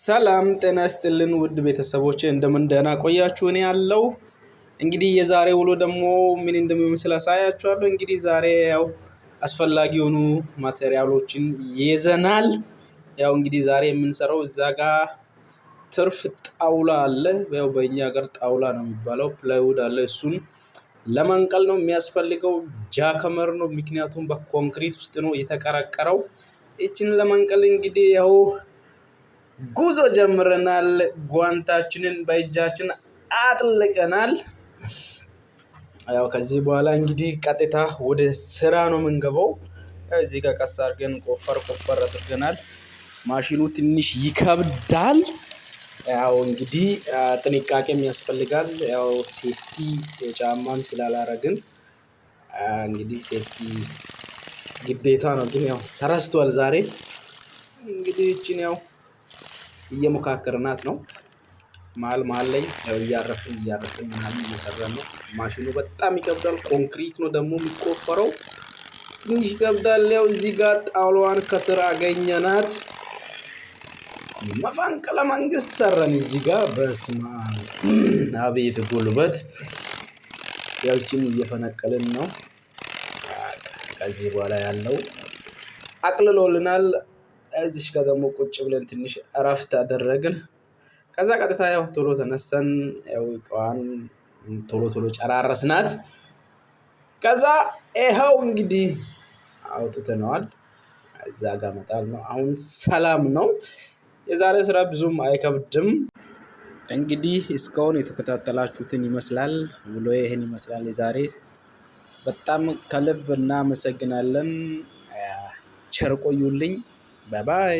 ሰላም ጤና ይስጥልን ውድ ቤተሰቦቼ እንደምን ደህና ቆያችሁ? እኔ ያለው እንግዲህ የዛሬ ውሎ ደግሞ ምን እንደሚመስል አሳያችኋለሁ። እንግዲህ ዛሬ ያው አስፈላጊ የሆኑ ማቴሪያሎችን ይዘናል። ያው እንግዲህ ዛሬ የምንሰራው እዛ ጋር ትርፍ ጣውላ አለ። ያው በእኛ ሀገር ጣውላ ነው የሚባለው። ፕላይውድ አለ። እሱን ለመንቀል ነው የሚያስፈልገው። ጃከመር ነው፣ ምክንያቱም በኮንክሪት ውስጥ ነው የተቀረቀረው። እቺን ለመንቀል እንግዲህ ያው ጉዞ ጀምረናል። ጓንታችንን በእጃችን አጥልቀናል። ያው ከዚህ በኋላ እንግዲህ ቀጥታ ወደ ስራ ነው የምንገባው። እዚህ ጋር ቀስ አድርገን ቆፈር አድርገናል። ማሽኑ ትንሽ ይከብዳል። ያው እንግዲህ ጥንቃቄም ያስፈልጋል። ያው ሴፍቲ ጫማም ስላላረግን እንግዲህ ሴፍቲ ግዴታ ነው። ግን ያው ተረስቷል ዛሬ። እንግዲህ እቺን ያው እየሞካከርናት ነው። መሀል ላይ ያው እያረፍን ምናምን እየሰራን ነው። ማሽኑ በጣም ይከብዳል። ኮንክሪት ነው ደግሞ የሚቆፈረው፣ ትንሽ ይከብዳል። ያው እዚህ ጋር ጣውላዋን ከስር አገኘናት። መፈንቅለ መንግስት ሰራን እዚህ ጋር። በስመ አብ አቤት ጉልበት! ያው እቺን እየፈነቀልን ነው። ከዚህ በኋላ ያለው አቅልሎልናል። እዚሽ ጋር ደግሞ ቁጭ ብለን ትንሽ እረፍት አደረግን። ከዛ ቀጥታ ያው ቶሎ ተነስተን ያው እቃዋን ቶሎ ጨራረስናት። ከዛ ይኸው እንግዲህ አውጥተነዋል። እዛ ጋር መጣል ነው። አሁን ሰላም ነው። የዛሬ ስራ ብዙም አይከብድም። እንግዲህ እስካሁን የተከታተላችሁትን ይመስላል። ውሎዬ ይሄን ይመስላል የዛሬ። በጣም ከልብ እናመሰግናለን። ቸር ቆዩልኝ። ባይ ባይ።